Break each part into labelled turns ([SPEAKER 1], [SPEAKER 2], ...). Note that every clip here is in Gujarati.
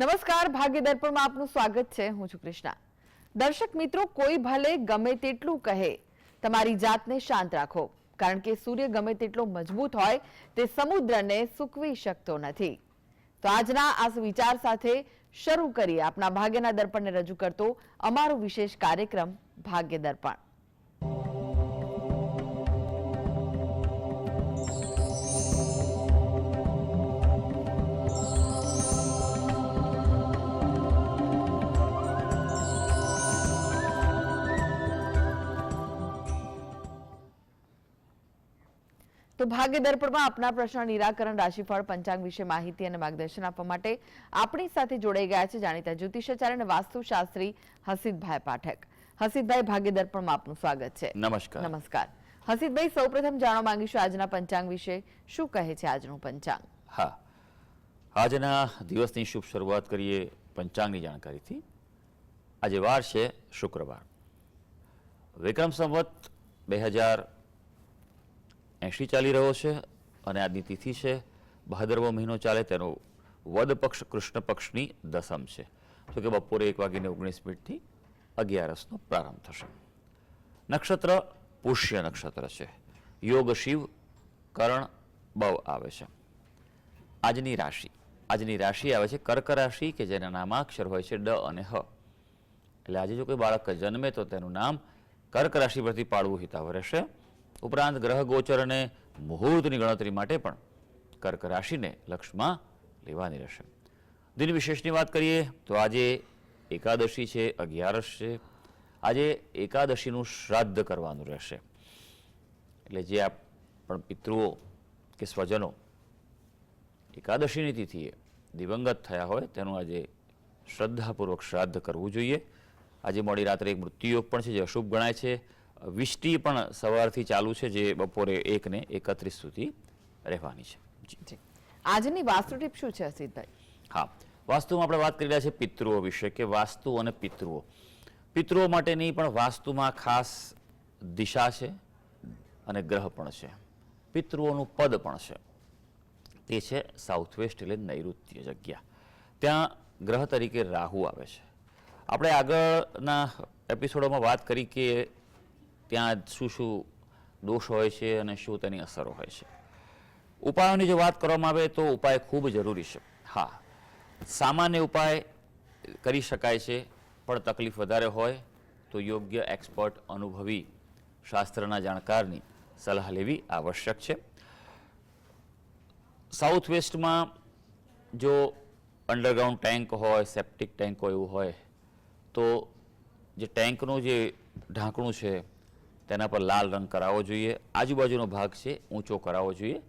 [SPEAKER 1] નમસ્કાર, ભાગ્ય દર્પણમાં આપનું સ્વાગત છે. હું છું કૃષ્ણા. દર્શક મિત્રો, કોઈ ભલે ગમે તેટલું કહે, તમારી જાતને શાંત રાખો, કારણ કે સૂર્ય ગમે તેટલો મજબૂત હોય તે સમુદ્રને સૂકવી શકતો નથી. તો આજના આ વિચાર સાથે શરૂ કરીએ આપણા ભાગ્યના દર્પણને રજૂ કરતો અમારો વિશેષ કાર્યક્રમ ભાગ્ય દર્પણ. તો ભાગ્ય દર્પણમાં આપના પ્રશ્ન નિરાકરણ, રાશિફળ, પંચાંગ વિશે માહિતી અને માર્ગદર્શન આપવા માટે આપણી સાથે જોડાઈ ગયા છે જાણીતા જ્યોતિષાચાર્ય અને વાસ્તુશાસ્ત્રી હસીતભાઈ પાઠક. હસીતભાઈ, ભાગ્ય દર્પણમાં આપનું સ્વાગત છે.
[SPEAKER 2] નમસ્કાર.
[SPEAKER 1] નમસ્કાર. હસીતભાઈ, સૌપ્રથમ જાણવા માંગીશું આજના પંચાંગ વિશે. શું કહે છે આજનું પંચાંગ?
[SPEAKER 2] હા, આજના દિવસની શુભ શરૂઆત કરીએ પંચાંગની જાણકારીથી. આજે વાર છે શુક્રવાર, વિક્રમ સંવત 2080 ચાલી રહ્યો છે અને આજની તિથિ છે ભાદરવો મહિનો ચાલે તેનો વદ પક્ષ કૃષ્ણ પક્ષની દસમ છે. તો કે બપોરે 1:19 અગિયારસનો પ્રારંભ થશે. નક્ષત્ર પુષ્ય નક્ષત્ર છે. યોગ શિવ, કર્ણ બવ આવે છે. આજની રાશિ આવે છે કર્ક રાશિ, કે જેના નામાક્ષર હોય છે ડ અને હ. એટલે આજે જો કોઈ બાળક જન્મે તો તેનું નામ કર્ક રાશિ પરથી પાડવું હિતાવહ રહેશે. ઉપરાંત ગ્રહ ગોચર અને મુહૂર્તની ગણતરી માટે પણ કર્ક રાશિને લક્ષમાં લેવાની રહેશે. દિન વિશેષની વાત કરીએ તો આજે એકાદશી છે, 11 છે. આજે એકાદશીનું શ્રાદ્ધ કરવાનું રહેશે. એટલે જે પણ પિતૃઓ કે સ્વજનો એકાદશીની તિથિએ દિવંગત થયા હોય તેનું આજે શ્રદ્ધાપૂર્વક શ્રાદ્ધ કરવું જોઈએ. આજે મોડી રાત્રે એક મૃત્યુયોગ પણ છે જે અશુભ ગણાય છે. વિષ્ટિ પણ સવારથી ચાલુ છે જે બપોરે 1:31 સુધી રહેવાની છે.
[SPEAKER 1] જી, આજની વાસ્તુ ટીપ શું છે હસીતભાઈ?
[SPEAKER 2] હા, વાસ્તુમાં આપણે વાત કરી રહ્યા છીએ પિતૃઓ વિશે, કે વાસ્તુ અને પિતૃઓ. પિતૃઓ માટેની પણ વાસ્તુમાં ખાસ દિશા છે અને ગ્રહ પણ છે. પિતૃઓનું પદ પણ છે. તે છે સાઉથ વેસ્ટ, એટલે નૈઋત્ય જગ્યા. ત્યાં ગ્રહ તરીકે રાહુ આવે છે. આપણે આગળના એપિસોડોમાં વાત કરી કે ત્યાં શું શું દોષ હોય છે અને શું તેની અસરો હોય છે. ઉપાયોની જો વાત કરવામાં આવે તો ઉપાય ખૂબ જરૂરી છે. હા, સામાન્ય ઉપાય કરી શકાય છે, પણ તકલીફ વધારે હોય તો યોગ્ય એક્સપર્ટ, અનુભવી, શાસ્ત્રના જાણકારની સલાહ લેવી આવશ્યક છે. સાઉથ વેસ્ટમાં જો અંડરગ્રાઉન્ડ ટેન્ક હોય, સેપ્ટિક ટેન્ક હોય એવું હોય તો જે ટેન્કનું જે ઢાંકણું છે તેના પર લાલ રંગ કરાવવો જોઈએ. આજુબાજુનો ભાગ છે ઊંચો કરાવવો જોઈએ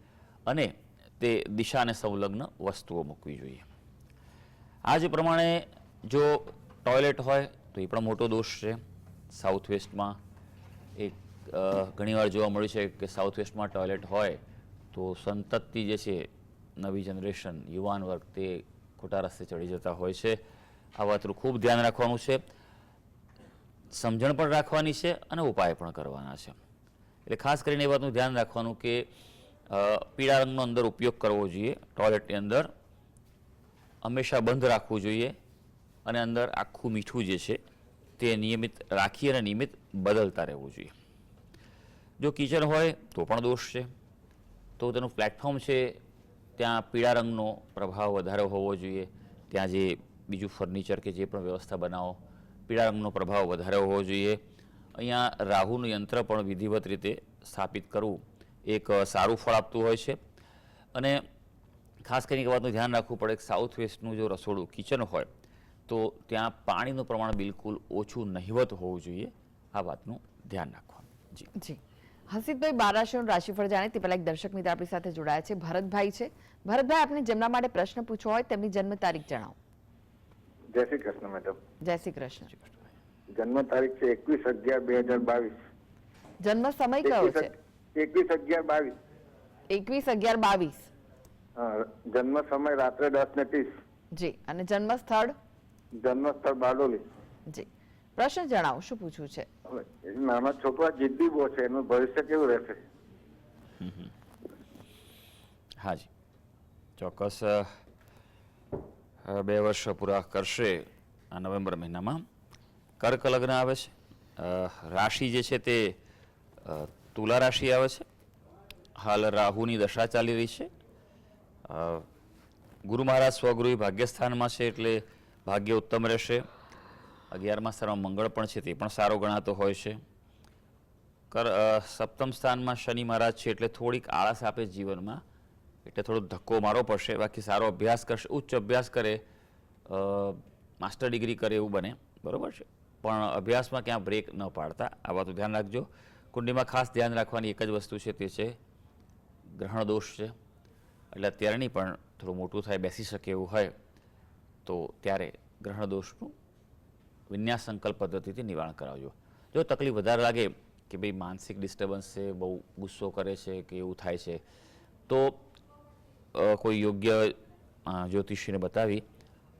[SPEAKER 2] અને તે દિશાને સંલગ્ન વસ્તુઓ મૂકવી જોઈએ. આ જ પ્રમાણે જો ટોયલેટ હોય તો એ પણ મોટો દોષ છે. સાઉથ વેસ્ટમાં એક ઘણીવાર જોવા મળ્યું છે કે સાઉથ વેસ્ટમાં ટોયલેટ હોય તો સંતતિ જે છે, નવી જનરેશન, યુવાન વર્ગ, તે ખોટા રસ્તે ચડી જતા હોય છે. આ વાતનું ખૂબ ધ્યાન રાખવાનું છે. સમજણ પણ રાખવાની છે અને ઉપાય પણ કરવાના છે. એટલે ખાસ કરીને એ વાતનું ધ્યાન રાખવાનું કે પીળા રંગનો અંદર ઉપયોગ કરવો જોઈએ. ટોયલેટની અંદર હંમેશા બંધ રાખવું જોઈએ અને અંદર આખું મીઠું જે છે તે નિયમિત રાખી અને નિયમિત બદલતા રહેવું જોઈએ. જો કિચન હોય તો પણ દોષ છે. તો તેનું પ્લેટફોર્મ છે ત્યાં પીળા રંગનો પ્રભાવ વધારે હોવો જોઈએ. ત્યાં જે બીજું ફર્નિચર કે જે પણ વ્યવસ્થા બનાવો, પીળા રંગનો પ્રભાવ વધારે હોવો જોઈએ. અહીંયા રાહુનું યંત્ર પણ વિધિવત રીતે સ્થાપિત કરવું એક સારું ફળ આપતું હોય છે. અને ખાસ કરીને એક વાતનું ધ્યાન રાખવું પડે કે સાઉથ વેસ્ટનું જો રસોડું, કિચન હોય તો ત્યાં પાણીનું પ્રમાણ બિલકુલ ઓછું, નહિવત હોવું જોઈએ. આ વાતનું ધ્યાન રાખવાનું. જી
[SPEAKER 1] જી. હસીતભાઈ, 12 રાશિઓનું રાશિફળ જાણે તે પહેલા એક દર્શક મિત્ર આપણી સાથે જોડાયા છે, ભરતભાઈ છે. ભરતભાઈ, આપને જેમના માટે પ્રશ્ન પૂછવો હોય તેમની જન્મ તારીખ જણાવો.
[SPEAKER 3] જય શ્રી કૃષ્ણ મેડમ.
[SPEAKER 1] જય શ્રી કૃષ્ણ.
[SPEAKER 3] જન્મ તારીખ છે 21/11/2022.
[SPEAKER 1] જન્મ સમય કયો છે?
[SPEAKER 3] 21/11/22.
[SPEAKER 1] 21/11/22.
[SPEAKER 3] જન્મ સમય રાત્રે 10:30.
[SPEAKER 1] જી. અને જન્મ સ્થળ?
[SPEAKER 3] જન્મ સ્થળ બારડોલી.
[SPEAKER 1] જી. પ્રશ્ન જણાવો, શું પૂછવું છે?
[SPEAKER 3] નાના છોકરા જિદ્દી બહુ છે, એનું ભવિષ્ય કેવું રહેશે?
[SPEAKER 2] હાજી, ચોક્કસ. 2 વર્ષ પૂરા કરશે આ નવેમ્બર મહિનામાં. કર્ક લગ્ન આવે છે. રાશિ જે છે તે તુલા રાશિ આવે છે. હાલ રાહુની દશા ચાલી રહી છે. ગુરુ મહારાજ સ્વગૃહી ભાગ્યસ્થાનમાં છે એટલે ભાગ્ય ઉત્તમ રહેશે. 11મા સ્થાનમાં મંગળ પણ છે, તે પણ સારો ગણાતો હોય છે. સપ્તમ સ્થાનમાં શનિ મહારાજ છે એટલે થોડીક આળસ આપે જીવનમાં, એટલે થોડો ધક્કો મારવો પડશે. બાકી સારો અભ્યાસ કરશે, ઉચ્ચ અભ્યાસ કરે, માસ્ટર ડિગ્રી કરે એવું બને, બરાબર છે. પણ અભ્યાસમાં ક્યાં બ્રેક ન પાડતા, આ વાતો ધ્યાન રાખજો. કુંડલીમાં ખાસ ધ્યાન રાખવાની એક જ વસ્તુ છે, તે છે ગ્રહણ દોષ છે. એટલે અત્યારે નહીં, પણ થોડું મોટું થાય, બેસી શકે એવું હોય તો ત્યારે ગ્રહણ દોષનું વિન્યાસ સંકલ્પ પદ્ધતિથી નિવારણ કરાવજો. જો તકલીફ વધારે લાગે કે ભાઈ માનસિક ડિસ્ટર્બન્સ છે, બહુ ગુસ્સો કરે છે કે એવું થાય છે, તો કોઈ યોગ્ય જ્યોતિષીને બતાવી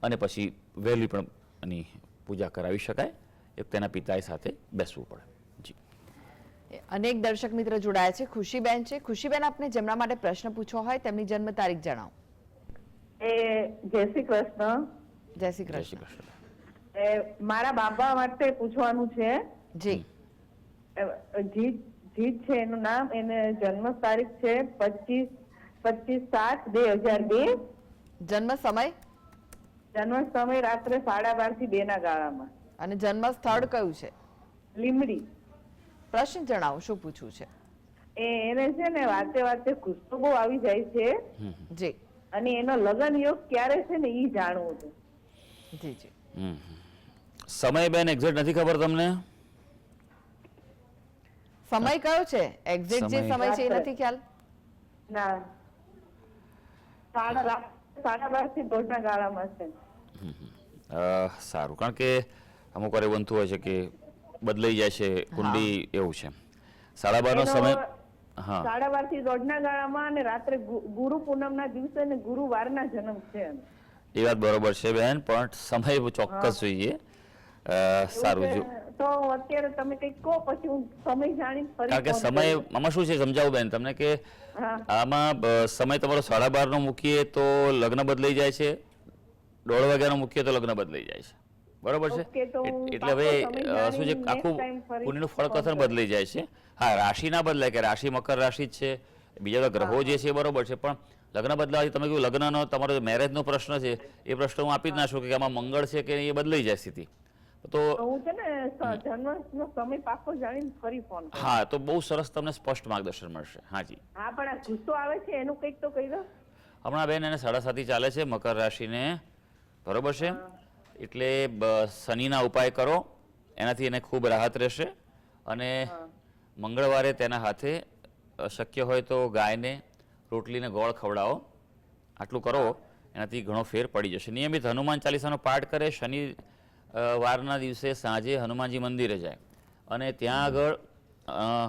[SPEAKER 2] અને પછી વહેલી પણ એની પૂજા કરાવી શકાય. એક તેના પિતા સાથે બેસવું પડે. જી.
[SPEAKER 1] અનેક દર્શક મિત્ર જોડાયા છે. ખુશીબેન છે. ખુશીબેન, આપને જેમના માટે પ્રશ્ન પૂછવો હોય તેમની જન્મ તારીખ જણાવો.
[SPEAKER 4] જય શ્રી કૃષ્ણ.
[SPEAKER 1] જય શ્રી
[SPEAKER 2] જય શ્રી
[SPEAKER 1] કૃષ્ણ.
[SPEAKER 2] કૃષ્ણ.
[SPEAKER 4] મારા બાબા માટે પૂછવાનું છે.
[SPEAKER 1] જી.
[SPEAKER 4] જીત છે એનું નામ, એને જન્મ તારીખ છે 25/7/2002.
[SPEAKER 1] જન્મ સમય
[SPEAKER 4] જન્મ સમય રાત્રે 12:30 થી 2 ના ગાળામાં.
[SPEAKER 1] અને જન્મ સ્થળ કયું છે?
[SPEAKER 4] લીમડી.
[SPEAKER 1] પ્રશ્ન જણાવો, શું પૂછવું છે?
[SPEAKER 4] એને છે ને વાતે વાતે ગુસ્સો બહુ આવી જાય છે,
[SPEAKER 1] જી
[SPEAKER 4] અને એનો લગ્ન યોગ ક્યારે છે ને ઈ જાણવું છે.
[SPEAKER 1] જી જી.
[SPEAKER 2] સમય બેન એક્ઝેક્ટ નથી ખબર તમને?
[SPEAKER 1] સમય કયો છે? એક્ઝેક્ટ જે
[SPEAKER 2] સમય.
[SPEAKER 1] સમય છે એ નથી ખ્યાલ?
[SPEAKER 4] ના, 12:30 થી 2 ના ગાળામાં છે.
[SPEAKER 2] સારું, કારણ કે અમુક વાર એવું બનતું હોય છે કે બદલાઈ જાય છે કુંડલી, એવું છે. 12:30 નો
[SPEAKER 4] એનો
[SPEAKER 2] સમય. હા,
[SPEAKER 4] 12:30 થી 2 ના ગાળામાં, અને રાત્રે ગુરુ પૂનમ ના દિવસે ને ગુરુવારના જન્મ છે.
[SPEAKER 2] એ વાત બરોબર છે બેન, પણ સમય ચોક્કસ જોઈએ. સારું, જો
[SPEAKER 4] તો અત્યારે તમે કઈક કહો, પછી હું સમય જાણીને ફરી
[SPEAKER 2] કારણ કે
[SPEAKER 4] phone
[SPEAKER 2] સમય
[SPEAKER 4] કરીશ.
[SPEAKER 2] આમાં શું છે સમજાવું બેન તમને કે
[SPEAKER 4] હા.
[SPEAKER 2] આમાં સમય તમારો 12:30 નો મૂકીએ તો લગ્ન બદલાઈ જાય છે, 1:30 વાગ્યાનો મૂકીએ તો લગ્ન બદલાઈ જાય છે, બરોબર છે.
[SPEAKER 4] Okay, તો હું
[SPEAKER 2] એટલે હવે
[SPEAKER 4] પાક્કો સમય
[SPEAKER 2] શું છે,
[SPEAKER 4] જાણીને
[SPEAKER 2] આખું
[SPEAKER 4] next time ફરી
[SPEAKER 2] કુંડલીનું
[SPEAKER 4] phone
[SPEAKER 2] ફળકથન
[SPEAKER 4] કરીશ.
[SPEAKER 2] બદલાઈ જાય છે. હા, રાશિ ના બદલાય કે રાશિ મકર રાશિ જ છે, બીજા તો ગ્રહો જે છે એ બરોબર છે, પણ લગ્ન બદલાવાથી તમે કહ્યું લગ્નનો તમારો મેરેજનો પ્રશ્ન છે, એ પ્રશ્ન હું આપી જ ના શકું કે આમાં મંગળ છે કે એ બદલાઈ જાય સ્થિતિ. તો
[SPEAKER 4] હું છે ને જન્મનો સમય પાક્કો જાણીને ફરી ફોન કરીશ.
[SPEAKER 2] હા, તો બહુ સરસ તમને સ્પષ્ટ માર્ગદર્શન મળશે. હાજી.
[SPEAKER 4] હા, પણ આ ગુસ્સો આવે છે એનું કઈક તો કહી દો.
[SPEAKER 2] હમણાં બેન એને 7:30 ચાલે છે મકર રાશિને, બરોબર છે. એટલે શનિના ઉપાય કરો, એનાથી એને ખૂબ રાહત રહેશે. અને મંગળવારે તેના હાથે શક્ય હોય તો ગાયને રોટલીને ગોળ ખવડાવો. આટલું કરો, એનાથી ઘણો ફેર પડી જશે. નિયમિત હનુમાન ચાલીસાનો પાઠ કરે. શનિ વારના દિવસે સાંજે હનુમાનજી મંદિરે જાય અને ત્યાં આગળ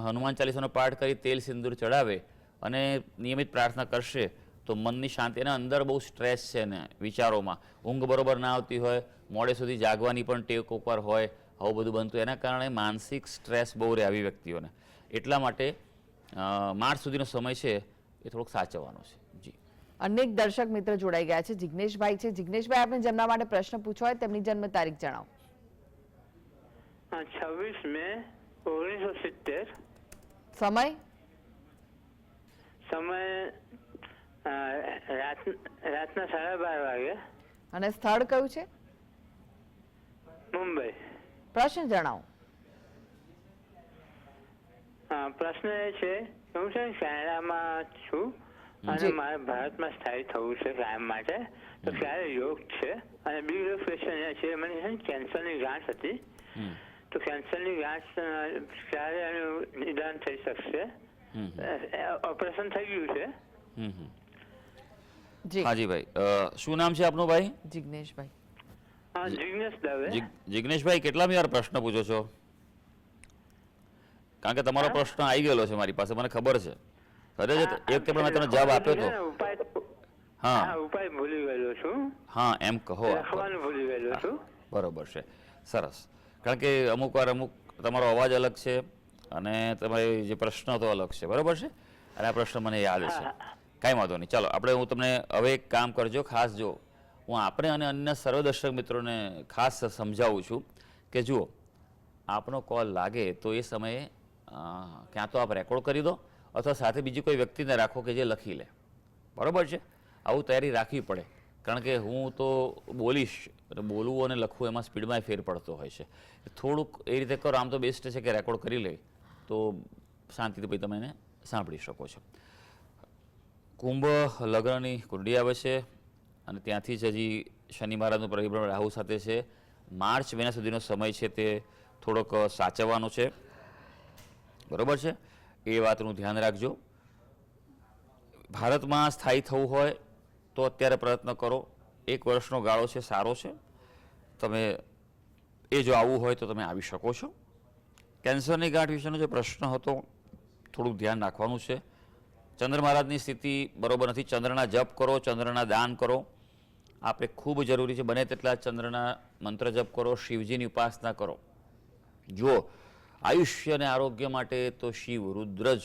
[SPEAKER 2] હનુમાન ચાલીસાનો પાઠ કરી તેલ સિંદૂર ચડાવે અને નિયમિત પ્રાર્થના કરશે તો મનની શાંતિ. એના અંદર બહુ સ્ટ્રેસ છે ને વિચારોમાં, ઊંઘ બરોબર ના આવતી હોય, મોડે સુધી જાગવાની પણ ટેવ કોકવાર હોય, આવું બધું બનતું. એના કારણે માનસિક સ્ટ્રેસ બહુ રહે આવી વ્યક્તિઓને. એટલા માટે માર્ચ સુધીનો સમય છે એ થોડોક સાચવવાનો છે. જી.
[SPEAKER 1] અનેક દર્શક મિત્ર જોડાઈ ગયા છે. જિગ્નેશભાઈ છે. જિગ્નેશભાઈ, આપને જેમના માટે પ્રશ્ન પૂછવો હોય તેમની જન્મ તારીખ જણાવો.
[SPEAKER 5] 26 મે 1970.
[SPEAKER 1] સમય
[SPEAKER 5] સમય રાતના 12:30 વાગે.
[SPEAKER 1] અને સ્થળ કયું છે?
[SPEAKER 5] મુંબઈ.
[SPEAKER 1] પ્રશ્ન જણાવો.
[SPEAKER 5] પ્રશ્ન એ છે કે હું છે ને કેનેડામાં છું અને મારે ભારતમાં સ્થાયી થવું છે કાયમ માટે, તો ક્યારે યોગ છે? અને બીજો ક્વેશ્ચન એ છે, મને છે ને કેન્સરની ગાંઠ હતી, તો કેન્સરની ગાંઠ ક્યારે એનું નિદાન થઈ શકશે? ઓપરેશન થઈ ગયું છે.
[SPEAKER 1] જી
[SPEAKER 2] હાજી ભાઈ, શું નામ છે આપનું ભાઈ?
[SPEAKER 1] જિગ્નેશભાઈ.
[SPEAKER 5] જિગ્નેશ દવે.
[SPEAKER 2] જિગ્નેશભાઈ, કેટલામી વાર પ્રશ્ન પૂછો છો? કારણ કે તમારો પ્રશ્ન આવી ગયેલો છે મારી પાસે, મને ખબર છે. અરે એક તે પણ મેં તમને જવાબ આપ્યો હતો. હા
[SPEAKER 5] ઉપાય ભૂલી ગયેલો છું.
[SPEAKER 2] હા, એમ કહો.
[SPEAKER 5] લખવાનું ભૂલી ગયેલો છું.
[SPEAKER 2] બરોબર છે, સરસ. કારણ કે અમુક વાર તમારો અવાજ અલગ છે અને તમારી જે પ્રશ્ન હતો અલગ છે, બરોબર છે. અને આ પ્રશ્ન મને યાદ છે. કાંઈ વાંધો નહીં. ચાલો આપણે, હું તમને હવે એક કામ કરજો, ખાસ જો હું આપણે અને અન્ય સર્વ દર્શક મિત્રોને ખાસ સમજાવું છું કે જુઓ, આપનો કોલ લાગે તો એ સમયે ક્યાં તો આપ રેકોર્ડ કરી દો અથવા સાથે બીજી કોઈ વ્યક્તિને રાખો કે જે લખી લે. બરાબર છે? આવું તૈયારી રાખવી પડે, કારણ કે હું તો બોલીશ, બોલવું અને લખવું એમાં સ્પીડમાં ફેર પડતો હોય છે. થોડુંક એ રીતે કરો. આમ તો બેસ્ટ છે કે રેકોર્ડ કરી લે તો શાંતિથી પછી તમે એને સાંભળી શકો છો. કુંભ લગ્નની કુંડળી આવે છે અને ત્યાંથી જ હજી શનિ મહારાજનું પરિભ્રમણ રાહુ સાથે છે. માર્ચ મહિના સુધીનો સમય છે તે થોડોક સાચવવાનો છે. બરાબર છે? એ વાતનું ધ્યાન રાખજો. ભારતમાં સ્થાયી થવું હોય તો અત્યારે પ્રયત્ન કરો. 1 વર્ષનો ગાળો છે, સારો છે. તમે એ જો આવવું હોય તો તમે આવી શકો છો. કેન્સરની ગાંઠ વિશેનો જે પ્રશ્ન હતો, થોડુંક ધ્યાન રાખવાનું છે. ચંદ્ર મહારાજની સ્થિતિ બરોબર નથી. ચંદ્રના જપ કરો, ચંદ્રના દાન કરો. આપણે ખૂબ જરૂરી છે. બને તેટલા ચંદ્રના મંત્ર જપ કરો, શિવજીની ઉપાસના કરો. જો આયુષ્ય અને આરોગ્ય માટે તો શિવ રુદ્ર જ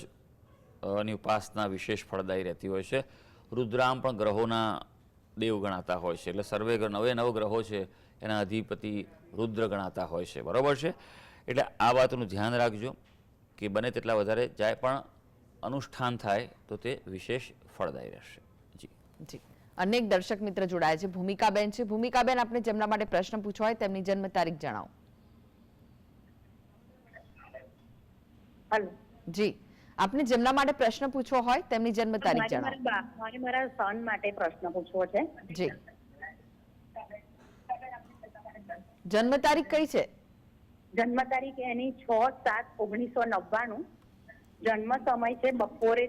[SPEAKER 2] ની ઉપાસના વિશેષ ફળદાયી રહેતી હોય છે. રુદ્રામ પણ ગ્રહોના દેવ ગણાતા હોય છે. એટલે સર્વે 9 ગ્રહો છે એના અધિપતિ રુદ્ર ગણાતા હોય છે. બરાબર છે? એટલે આ વાતનું ધ્યાન રાખજો કે બને તેટલા વધારે જાય પણ અનુષ્ઠાન થાય તો તે વિશેષ ફળદાયી રહેશે. જી
[SPEAKER 1] જી, અનેક દર્શક મિત્ર જોડાયા છે. ભૂમિકાબેન છે. ભૂમિકાબેન, આપને જેમના માટે પ્રશ્ન પૂછવો હોય તેમની જન્મ તારીખ જણાવો.
[SPEAKER 4] હલો.
[SPEAKER 1] જી, આપને જેમના માટે પ્રશ્ન પૂછવો હોય તેમની જન્મ તારીખ જણાવો.
[SPEAKER 4] મારે મારા સન માટે પ્રશ્ન પૂછવો છે.
[SPEAKER 1] જી, જન્મ તારીખ કઈ છે?
[SPEAKER 4] જન્મ તારીખ એની 6/7/1999. જન્મ સમય છે બપોરે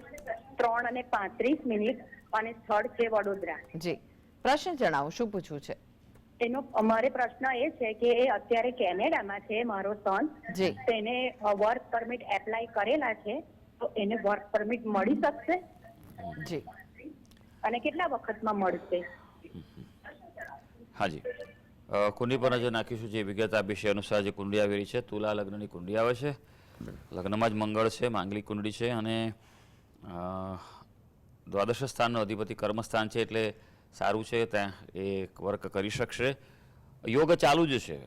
[SPEAKER 4] 3:35 અને સ્થળ છે વડોદરા.
[SPEAKER 1] જી, પ્રશ્ન જણાવો, શું પૂછવું છે?
[SPEAKER 4] એનો અમારે પ્રશ્ન એ છે કે એ અત્યારે કેનેડામાં છે, મારો સન.
[SPEAKER 1] જી.
[SPEAKER 4] તેને વર્ક પરમિટ એપ્લાય કરેલા છે, તો એને વર્ક પરમિટ મળી શકશે
[SPEAKER 1] જી,
[SPEAKER 4] અને કેટલા વખતમાં મળશે?
[SPEAKER 2] હાજી, કુંડળી પર નજર નાખીશું. જે વિગત આપી છે અનુસાર જે કુંડળી આવી રહી છે, તુલા લગ્નની કુંડળી આવે છે. લગ્નમાં જ મંગળ છે, માંગલિક કુંડળી છે અને દ્વાદશ સ્થાનનો અધિપતિ કર્મસ્થાન છે, એટલે સારું છે. ત્યાં એ વર્ક કરી શકશે. યોગ ચાલુ જ છે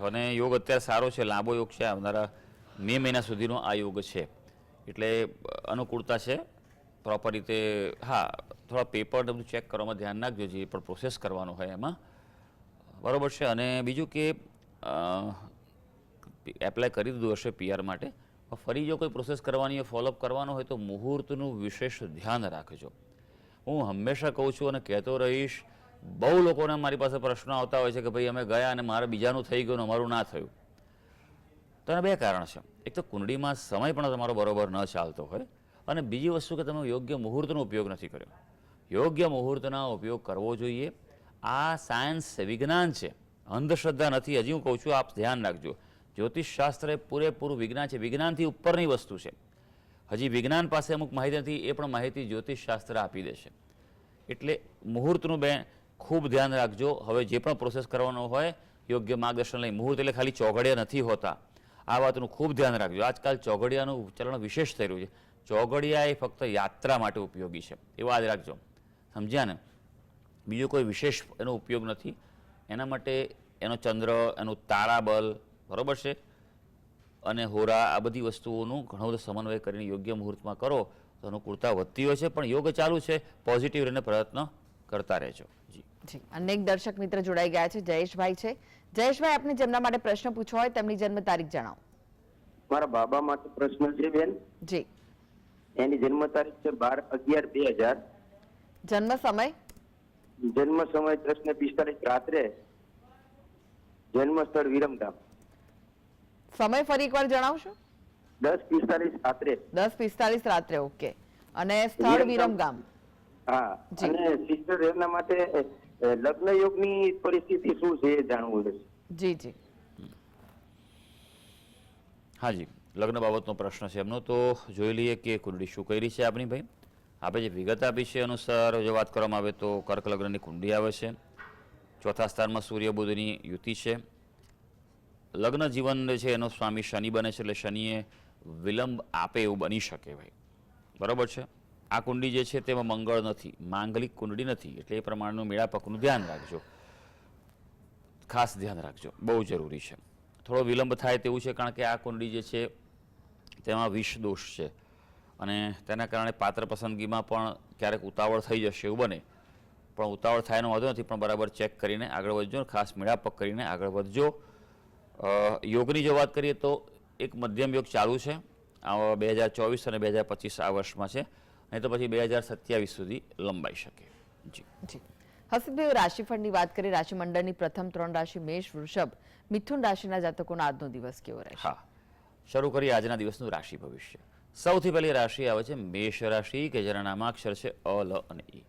[SPEAKER 2] અને યોગ અત્યારે સારો છે, લાંબો યોગ છે. આવનારા મે મહિના સુધીનો આ યોગ છે, એટલે અનુકૂળતા છે પ્રોપર રીતે. હા, થોડા પેપર બધું ચેક કરવામાં ધ્યાન રાખજો, જે પણ પ્રોસેસ કરવાનો હોય એમાં. બરાબર છે? અને બીજું કે એપ્લાય કરી દીધું હશે PR માટે. ફરી જો કોઈ પ્રોસેસ કરવાની હોય, ફોલોઅપ કરવાનો હોય તો મુહૂર્તનું વિશેષ ધ્યાન રાખજો. હું હંમેશા કહું છું અને કહેતો રહીશ. બહુ લોકોને મારી પાસે પ્રશ્નો આવતા હોય છે કે ભાઈ અમે ગયા અને મારે બીજાનું થઈ ગયું, અમારું ના થયું. તો એના 2 કારણ છે. એક તો કુંડળીમાં સમય પણ તમારો બરોબર ન ચાલતો હોય, અને બીજી વસ્તુ કે તમે યોગ્ય મુહૂર્તનો ઉપયોગ નથી કર્યો. યોગ્ય મુહૂર્તનો ઉપયોગ કરવો જોઈએ. આ સાયન્સ છે, વિજ્ઞાન છે, અંધશ્રદ્ધા નથી. હજી હું કહું છું, આપ ધ્યાન રાખજો. જ્યોતિષશાસ્ત્ર એ પૂરેપૂરું વિજ્ઞાન છે, વિજ્ઞાનથી ઉપરની વસ્તુ છે. હજી વિજ્ઞાન પાસે અમુક માહિતી નથી, એ પણ માહિતી જ્યોતિષશાસ્ત્ર આપી દેશે. એટલે મુહૂર્તનું ખૂબ ધ્યાન રાખજો. હવે જે પણ પ્રોસેસ કરવાનો હોય યોગ્ય માર્ગદર્શન લઈ. મુહૂર્ત એટલે ખાલી ચોઘડિયા નથી હોતા, આ વાતનું ખૂબ ધ્યાન રાખજો. આજકાલ ચોઘડિયાનું ચલણ વિશેષ થઈ રહ્યું છે. ચોઘડિયા એ ફક્ત યાત્રા માટે ઉપયોગી છે, એ યાદ રાખજો. સમજ્યા ને? બીજો કોઈ વિશેષ એનો ઉપયોગ નથી. એના માટે એનો ચંદ્ર, એનું તારાબલ, બરાબર છે, અને હોરા, આ બધી વસ્તુઓનું ઘણો બધો સમન્વય કરીને યોગ્ય મુહૂર્તમાં કરો તો અનુકૂળતા વધતી હોય છે. પણ યોગ ચાલુ છે, પોઝિટિવ રહીને પ્રયત્ન કરતા રહેજો. જી
[SPEAKER 1] જી, અનેક દર્શક મિત્ર જોડાઈ ગયા છે. જયેશભાઈ છે. જયેશભાઈ, આપને જેમના માટે પ્રશ્ન પૂછવો હોય તેમની જન્મ તારીખ જણાવો.
[SPEAKER 3] મારા બાબા માટે પ્રશ્ન છે બેન.
[SPEAKER 1] જી,
[SPEAKER 3] એની જન્મ તારીખ છે 12/11/2000.
[SPEAKER 1] જન્મ સમય?
[SPEAKER 3] જન્મ સમય 10:45 રાત્રે. જન્મ સ્થળ વિરમગામ.
[SPEAKER 1] સમય ફરી એકવાર જણાવશો?
[SPEAKER 3] 10:45 રાત્રે.
[SPEAKER 1] 10:45 રાત્રે. ઓકે. અને સ્થળ વિરમગામ.
[SPEAKER 3] હા.
[SPEAKER 1] જી.
[SPEAKER 3] અને સિસ્ટર એમના માટે લગ્ન યોગની પરિસ્થિતિ શું છે એ જાણવું છે.
[SPEAKER 1] જી જી,
[SPEAKER 2] હાજી, લગ્ન બાબતનો પ્રશ્ન છે એમનો. તો જોઈ લઈએ કે કુંડળી શું કરી છે આપણી ભાઈ. આપણે જે વિગત આપી છે અનુસાર જો વાત કરવામાં આવે તો કર્ક લગ્નની કુંડળી આવે છે. 4થા સ્થાનમાં સૂર્ય બુધની યુતિ છે. લગ્ન જીવન છે એનો સ્વામી શનિ બને છે, એટલે શનિએ વિલંબ આપે એવું બની શકે ભાઈ. બરાબર છે? આ કુંડી જે છે તેમાં મંગળ નથી, માંગલિક કુંડળી નથી, એટલે એ પ્રમાણનું મેળાપકનું ધ્યાન રાખજો, ખાસ ધ્યાન રાખજો, બહુ જરૂરી છે. થોડો વિલંબ થાય તેવું છે, કારણ કે આ કુંડળી જે છે તેમાં વિષ દોષ છે અને તેના કારણે પાત્ર પસંદગીમાં પણ ક્યારેક ઉતાવળ થઈ જશે એવું બને, પણ ઉતાવળ થાયનો વાંધો નથી, પણ બરાબર ચેક કરીને આગળ વધજો, ખાસ મેળાપક કરીને આગળ વધજો. યોગની જો વાત કરીએ તો એક મધ્યમ યોગ ચાલુ છે 2024 અને 2025 આ વર્ષમાં છે, નહીં તો પછી 2027 સુધી લંબાઈ શકે. જી
[SPEAKER 1] જી હસીબભાઈ, રાશિફળની વાત કરીએ. રાશિમંડળની પ્રથમ 3 રાશિ મેષ, વૃષભ, મિથુન રાશિના જાતકોનો આજનો દિવસ કેવો રહેશે?
[SPEAKER 2] હા, શરૂ કરીએ આજના દિવસનું રાશિ ભવિષ્ય. સૌથી પહેલી રાશિ આવે છે મેષ રાશિ, કે જેના નામાક્ષર છે અ, લ અને ઈ.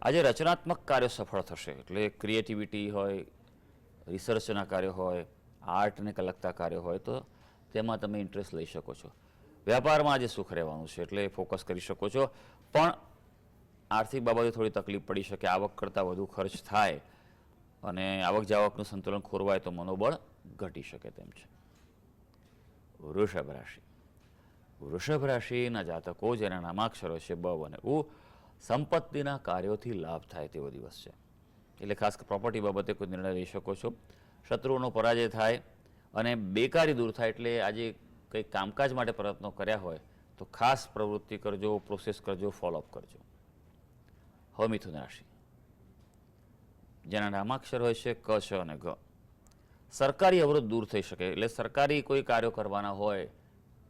[SPEAKER 2] આજે રચનાત્મક કાર્યો સફળ થશે, એટલે ક્રિએટિવિટી હોય, રિસર્ચના કાર્યો હોય, આર્ટને લગતા કાર્યો હોય તો તેમાં તમે ઇન્ટરેસ્ટ લઈ શકો છો. વ્યાપારમાં આજે સુખ રહેવાનું છે, એટલે ફોકસ કરી શકો છો, પણ આર્થિક બાબતે થોડી તકલીફ પડી શકે, આવક કરતાં વધુ ખર્ચ થાય અને આવક જાવકનું સંતુલન ખોરવાય તો મનોબળ ઘટી શકે તેમ છે. વૃષભ રાશિ. વૃષભ રાશિના જાતકો જેના નામાક્ષરો છે બ અને ઉ, સંપત્તિના કાર્યોથી લાભ થાય તેવો દિવસ છે, એટલે ખાસ પ્રોપર્ટી બાબતે કોઈ નિર્ણય લઈ શકો છો. શત્રુઓનો પરાજય થાય અને બેકારી દૂર થાય, એટલે આજે કંઈ કામકાજ માટે પ્રયત્નો કર્યા હોય તો ખાસ પ્રવૃત્તિ કરજો, પ્રોસેસ કરજો, ફોલોઅપ કરજો. હવે મિથુન રાશિ, જેના નામાક્ષર હોય છે ક, શ અને ગ. સરકારી અવરોધ દૂર થઈ શકે, એટલે સરકારી કોઈ કાર્યો કરવાના હોય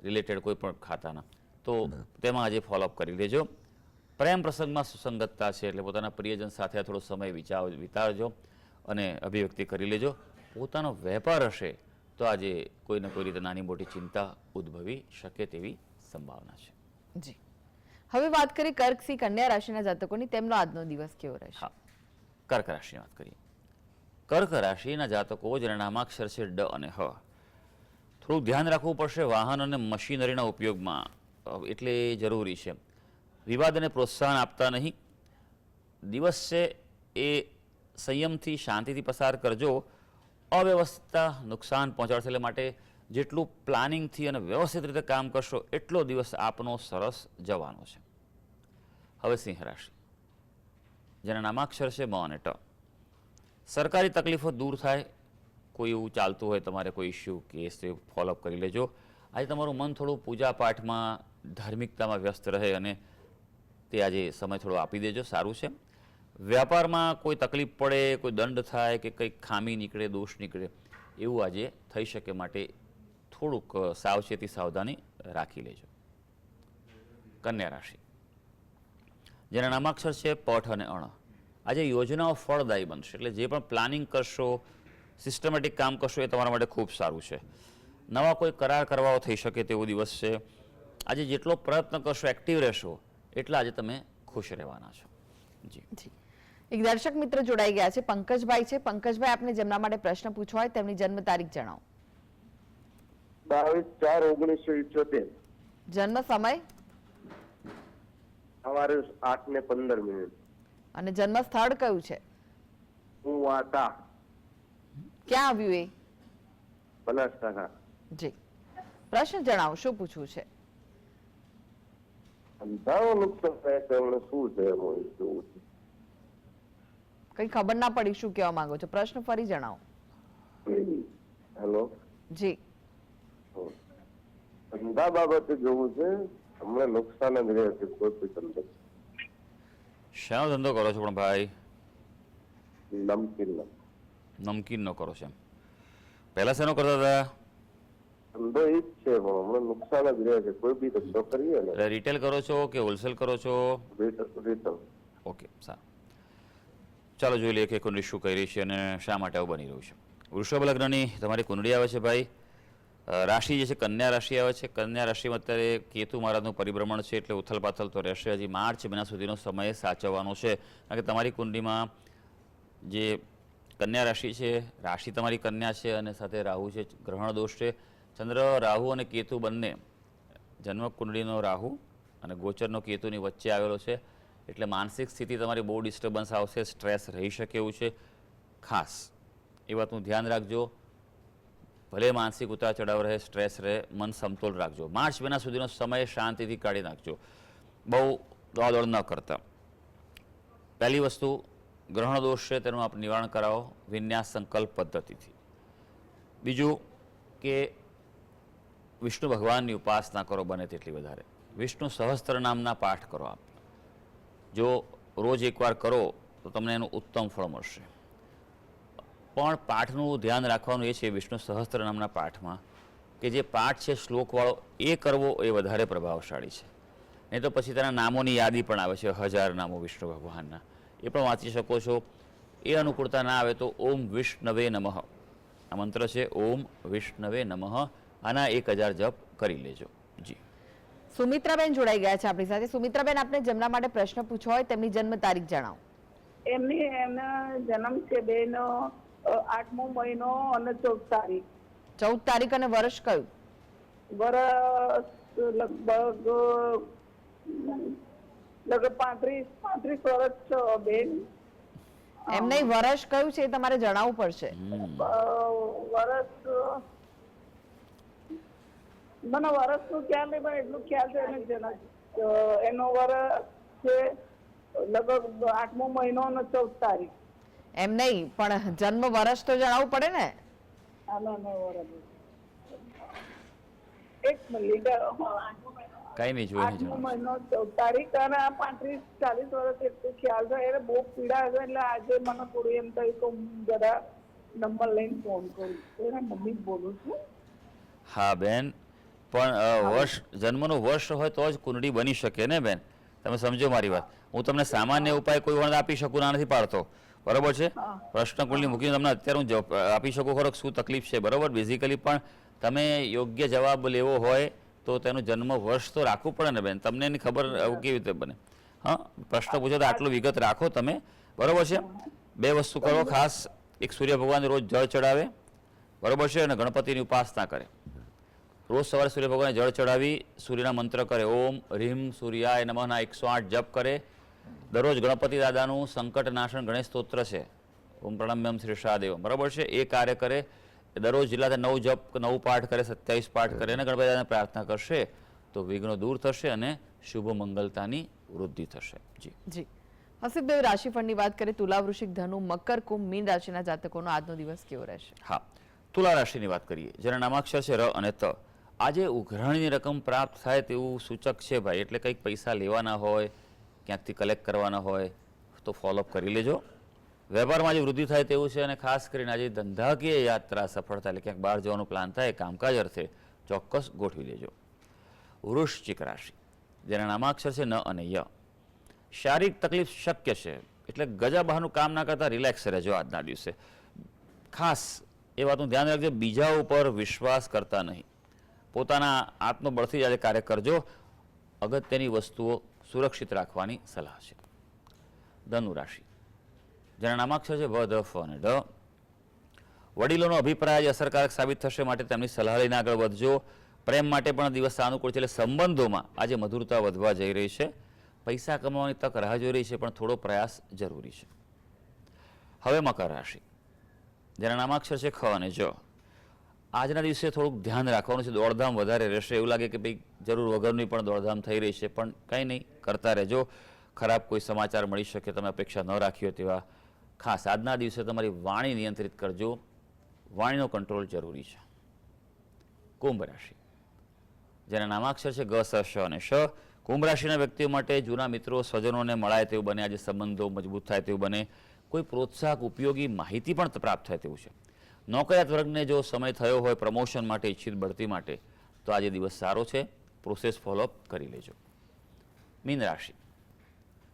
[SPEAKER 2] રિલેટેડ કોઈ પણ ખાતાના, તો તેમાં આજે ફોલોઅપ કરી લેજો. પ્રેમ પ્રસંગમાં સુસંગતતા છે, એટલે પોતાના પ્રિયજન સાથે થોડો સમય વિતાવજો અને અભિવ્યક્તિ કરી લેજો. પોતાનો વેપાર હશે તો આજે કોઈને કોઈ રીતે નાની મોટી ચિંતા ઉદ્ભવી શકે તેવી સંભાવના છે.
[SPEAKER 1] જી હવે વાત કરીએ કર્ક સિંહ કન્યા રાશિના જાતકોની, તેમનો આજનો દિવસ કેવો રહેશે?
[SPEAKER 2] હા, કર્ક રાશિની વાત કરીએ. કર્ક રાશિના જાતકો જેના નામાક્ષર છે ડ અને હ, થોડું ધ્યાન રાખવું પડશે વાહન અને મશીનરીના ઉપયોગમાં, એટલે જરૂરી છે. વિવાદને પ્રોત્સાહન આપતા નહીં. દિવસ છે એ સંયમથી શાંતિથી પસાર કરજો. અવ્યવસ્થિતતા નુકસાન પહોંચાડશે, એટલે માટે જેટલું પ્લાનિંગથી અને વ્યવસ્થિત રીતે કામ કરશો એટલો દિવસ આપનો સરસ જવાનો છે. હવે સિંહ રાશિ, જેના નામાક્ષર છે મ અને ટ. સરકારી તકલીફો દૂર થાય, કોઈ એવું ચાલતું હોય તમારે કોઈ ઇસ્યુ કેસ ફોલોઅપ કરી લેજો. આજે તમારું મન થોડું પૂજા પાઠમાં, ધાર્મિકતામાં વ્યસ્ત રહે અને તે આજે સમય થોડો આપી દેજો, સારું છે. વ્યાપારમાં કોઈ તકલીફ પડે, કોઈ દંડ થાય કે કંઈક ખામી નીકળે, દોષ નીકળે એવું આજે થઈ શકે, માટે થોડુંક સાવચેતી સાવધાની રાખી લેજો. કન્યા રાશિ, જેના નામાક્ષર છે પઠ અને અણ. આજે યોજનાઓ ફળદાયી બનશે, એટલે જે પણ પ્લાનિંગ કરશો, સિસ્ટમેટિક કામ કરશો એ તમારા માટે ખૂબ સારું છે. નવા કોઈ કરાર કરવાઓ થઈ શકે તેવો દિવસ છે. આજે જેટલો પ્રયત્ન કરશો, એક્ટિવ રહેશો, એટલા આજે તમે ખુશ રહેવાના છો. જી
[SPEAKER 1] જી એક દર્શક મિત્ર જોડાઈ ગયા છે, પંકજભાઈ છે. પંકજભાઈ, આપને જેમના માટે પ્રશ્ન પૂછવો હોય તેમની જન્મ તારીખ જણાવો.
[SPEAKER 3] 22/4/1978.
[SPEAKER 1] જન્મ સમય
[SPEAKER 3] સવારે 8:15.
[SPEAKER 1] અને જન્મ સ્થળ કયું છે?
[SPEAKER 3] હું વાતા,
[SPEAKER 1] ક્યાં આવ્યું એ?
[SPEAKER 3] બનાસકાંઠા.
[SPEAKER 1] જી પ્રશ્ન જણાવો, શું પૂછવું છે?
[SPEAKER 3] ધંધાઓ નુકસાન થાય તો એમણે શું છે એમાં જોવું છે.
[SPEAKER 1] કઈ ખબર ના પડી, શું કહેવા માંગો છો? પ્રશ્ન ફરી જણાવો.
[SPEAKER 3] હેલો,
[SPEAKER 1] જી
[SPEAKER 3] ધંધા બાબતે જોવું છે. હમણાં નુકસાન જ રહે છે કોઈ પણ ધંધો.
[SPEAKER 2] શાનો ધંધો કરો છો પણ ભાઈ?
[SPEAKER 3] નમકીન
[SPEAKER 2] નમકીનનો કરો છો? પહેલા શેનો કરતા હતા?
[SPEAKER 3] ધંધો ઈ જ છે પણ હમણાં નુકસાન જ રહે છે. કોઈ બી ધંધો કરીએ ને.
[SPEAKER 2] રિટેલ કરો છો કે હોલસેલ કરો છો?
[SPEAKER 3] રિટર્ન.
[SPEAKER 2] ઓકે, સારું. ચાલો જોઈ લઈએ કે કુંડળી શું કહી રહી છે અને શા માટે આવું બની રહ્યું છે. વૃષભ લગ્નની તમારી કુંડળી આવે છે ભાઈ. રાશિ જે છે કન્યા રાશિ આવે છે. કન્યા રાશિમાં અત્યારે કેતુ મહારાજનું પરિભ્રમણ છે, એટલે ઉથલપાથલ તો રહેશે. હજી માર્ચ મહિના સુધીનો સમય સાચવવાનો છે, કારણ કે તમારી કુંડળીમાં જે કન્યા રાશિ છે, રાશિ તમારી કન્યા છે અને સાથે રાહુ છે, ગ્રહણ દોષ છે. ચંદ્ર, રાહુ અને કેતુ બંને જન્મ કુંડળીનો રાહુ અને ગોચરનો કેતુની વચ્ચે આવેલો છે, એટલે માનસિક સ્થિતિ તમારી બહુ ડિસ્ટર્બન્સ આવશે, સ્ટ્રેસ રહી શકે એવું છે. ખાસ એ વાતનું ધ્યાન રાખજો. ભલે માનસિક ઉતાર ચઢાવ રહે, સ્ટ્રેસ રહે, મન સમતોલ રાખજો. માર્ચ મહિના સુધીનો સમય શાંતિથી કાઢી નાખજો. બહુ દોડાદોડ ન કરતા. પહેલી વસ્તુ, ગ્રહણ દોષ છે તેનું આપ નિવારણ કરાવો વિન્યાસ સંકલ્પ પદ્ધતિથી. બીજું કે વિષ્ણુ ભગવાનની ઉપાસના કરો બને તેટલી વધારે. વિષ્ણુ સહસ્ત્ર નામના પાઠ કરો આપ. જો રોજ એકવાર કરો તો તમને એનું ઉત્તમ ફળ મળશે. પણ પાઠનું ધ્યાન રાખવાનું એ છે વિષ્ણુ સહસ્ત્ર નામના પાઠમાં કે જે પાઠ છે શ્લોકવાળો એ કરવો એ વધારે પ્રભાવશાળી છે. નહીં તો પછી તેના નામોની યાદી પણ આવે છે, 1000 નામો વિષ્ણુ ભગવાનના, એ પણ વાંચી શકો છો. એ અનુકૂળતા ના આવે તો ઓમ વિષ્ણવે નમઃ આ મંત્ર છે, ઓમ વિષ્ણવે નમઃ, આના 1000 જપ કરી લેજો. જી.
[SPEAKER 1] સુમિત્રાબેન જોડાઈ ગયા છે આપણી સાથે. સુમિત્રાબેન, આપને જેમના માટે પ્રશ્ન પૂછવો હોય તેમની જન્મ તારીખ જણાવો.
[SPEAKER 4] એમના જન્મ છે બેન 8મો મહિનો અને 14 તારીખ.
[SPEAKER 1] 14 તારીખ અને વર્ષ કયું?
[SPEAKER 4] વર્ષ લગભગ 35 વર્ષ છે બેન.
[SPEAKER 1] એમ નહીં, વર્ષ કયું છે એ તમારે જણાવવું પડશે.
[SPEAKER 4] વર્ષ મને વર્ષનું ખ્યાલ નહીં, પણ એટલું ખ્યાલ છે એનો વર્ષ છે લગભગ 8મો મહિનો અને 14 તારીખ.
[SPEAKER 1] એમ નહીં, પણ જન્મ વર્ષ તો જણાવવું પડે ને.
[SPEAKER 4] એક મિનિટ.
[SPEAKER 2] કઈ નહીં, જોઈને
[SPEAKER 4] 8મો
[SPEAKER 2] જણાવો.
[SPEAKER 4] મહિનો 14 તારીખ અને 35-40 વર્ષ એટલું ખ્યાલ છે. એને બહુ પીડા છે એટલે આજે મને થોડું એમ થયું કે હું જરા નંબર લઈને ફોન કરું. એના મમ્મી બોલું છું.
[SPEAKER 2] હા બેન, પણ વર્ષ, જન્મનું વર્ષ હોય તો જ કુંડળી બની શકે ને બેન. તમે સમજો મારી વાત. હું તમને સામાન્ય ઉપાય કોઈ વખત આપી શકું, ના નથી પાડતો, બરોબર છે. પ્રશ્ન કુંડળી મૂકીને તમને અત્યારે હું આપી શકું ખરો શું તકલીફ છે, બરોબર. બેઝિકલી પણ તમે યોગ્ય જવાબ લેવો હોય તો તેનું જન્મ વર્ષ તો રાખવું પડે ને બેન. તમને એની ખબર કેવી રીતે બને? હા, પ્રશ્ન પૂછો તો આટલું વિગત રાખો તમે, બરોબર છે. બે વસ્તુ કરો ખાસ. એક, સૂર્ય ભગવાન રોજ જળ ચડાવે, બરોબર છે, અને ગણપતિની ઉપાસના કરે. રોજ સવારે સૂર્ય ભગવાનને જળ ચડાવી સૂર્યના મંત્ર કરે, ઓમ હ્રીમ સૂર્યાય નમઃના 108 જપ કરે. દરરોજ ગણપતિ દાદાનું સંકટનાશન ગણેશ સ્તોત્ર છે, ઓમ પ્રણમ્યમ શ્રીષાદેવમ, બરાબર છે, એ કાર્ય કરે. દરરોજ જિલ્લા 9 જપ 9 પાઠ કરે, 27 પાઠ કરે અને ગણપતિ દાદાને પ્રાર્થના કરશે તો વિઘ્નો દૂર થશે અને શુભ મંગલતાની વૃદ્ધિ થશે. જી
[SPEAKER 1] જી. હસીબભાઈ, રાશિફળની વાત કરીએ, તુલા, વૃશ્ચિક, ધનુ, મકર, કુંભ, મીન રાશિના જાતકોનો આજનો દિવસ કેવો રહેશે?
[SPEAKER 2] હા, તુલા રાશિની વાત કરીએ, જેના નામાક્ષર છે ર અને ત. આજે ઉઘરાણીની રકમ પ્રાપ્ત થાય તેવું સૂચક છે ભાઈ. એટલે કંઈક પૈસા લેવાના હોય, ક્યાંકથી કલેક્ટ કરવાના હોય તો ફોલોઅપ કરી લેજો. વેપારમાં આજે વૃદ્ધિ થાય તેવું છે અને ખાસ કરીને આજે ધંધાકીય યાત્રા સફળતા, એટલે ક્યાંક બહાર જવાનું પ્લાન થાય કામકાજ અર્થે ચોક્કસ ગોઠવી લેજો. વૃશ્ચિક રાશિ, જેના નામાક્ષર છે ન અને ય. શારીરિક તકલીફ શક્ય છે, એટલે ગજા બહારનું કામ ના કરતા રિલેક્સ રહેજો આજના દિવસે. ખાસ એ વાતનું ધ્યાન રાખજો, બીજા ઉપર વિશ્વાસ કરતા નહીં. પોતાના આત્મબળથી જ આજે કાર્ય કરજો. અગત્યની વસ્તુઓ સુરક્ષિત રાખવાની સલાહ છે. ધનુ રાશિ, જેના નામાક્ષર છે ભ, ધ, ફ અને ઢ. વડીલોનો અભિપ્રાય આજે અસરકારક સાબિત થશે, માટે તેમની સલાહ લઈને આગળ વધજો. પ્રેમ માટે પણ દિવસ સાનુકૂળ છે, એટલે સંબંધોમાં આજે મધુરતા વધવા જઈ રહી છે. પૈસા કમાવાની તક રાહ જોઈ રહી છે, પણ થોડો પ્રયાસ જરૂરી છે. હવે મકર રાશિ, જેના નામાક્ષર છે ખ અને જ. આજના દિવસે થોડુંક ધ્યાન રાખવાનું છે, દોડધામ વધારે રહેશે. એવું લાગે કે ભાઈ જરૂર વગરની પણ દોડધામ થઈ રહી છે, પણ કંઈ નહીં, કરતા રહેજો. ખરાબ કોઈ સમાચાર મળી શકે, તમે અપેક્ષા ન રાખી હોય તેવા. ખાસ આજના દિવસે તમારી વાણી નિયંત્રિત કરજો, વાણીનો કંટ્રોલ જરૂરી છે. કુંભ રાશિ, જેના નામાક્ષર છે ગ, સ, શ અને શ. કુંભ રાશિના વ્યક્તિઓ માટે જૂના મિત્રો સ્વજનોને મળાય તેવું બને, આજે સંબંધો મજબૂત થાય તેવું બને. કોઈ પ્રોત્સાહક ઉપયોગી માહિતી પણ પ્રાપ્ત થાય તેવું છે. નોકરિયાત વર્ગને જો સમય થયો હોય પ્રમોશન માટે, ઈચ્છિત બઢતી માટે, તો આજે દિવસ સારો છે, પ્રોસેસ ફોલોઅપ કરી લેજો. મીન રાશિ,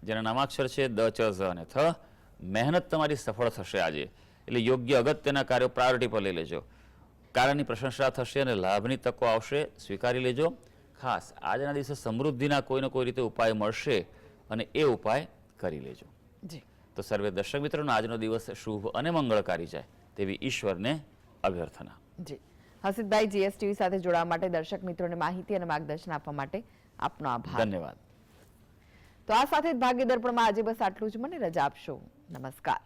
[SPEAKER 2] જેના નામાક્ષર છે દ, ચ, ઝ અને થ. મહેનત તમારી સફળ થશે આજે, એટલે યોગ્ય અગત્યના કાર્યો પ્રાયોરિટી પર લઈ લેજો. કાર્યની પ્રશંસા થશે અને લાભની તકો આવશે, સ્વીકારી લેજો. ખાસ આજના દિવસે સમૃદ્ધિના કોઈને કોઈ રીતે ઉપાય મળશે અને એ ઉપાય કરી લેજો.
[SPEAKER 1] જી.
[SPEAKER 2] તો સર્વે દર્શક મિત્રોનો આજનો દિવસ શુભ અને મંગળકારી જાય તેવી ઈશ્વરને અભ્યર્થના.
[SPEAKER 1] જી. હસીબભાઈ, જીએસટીવી સાથે જોડાવા માટે, દર્શક મિત્રોને માહિતી અને માર્ગદર્શન આપવા માટે આપનો આભાર.
[SPEAKER 2] ધન્યવાદ.
[SPEAKER 1] તો આ સાથે જ ભાગ્ય દર્પણમાં આજે બસ આટલું જ. મને રજા આપશો. નમસ્કાર.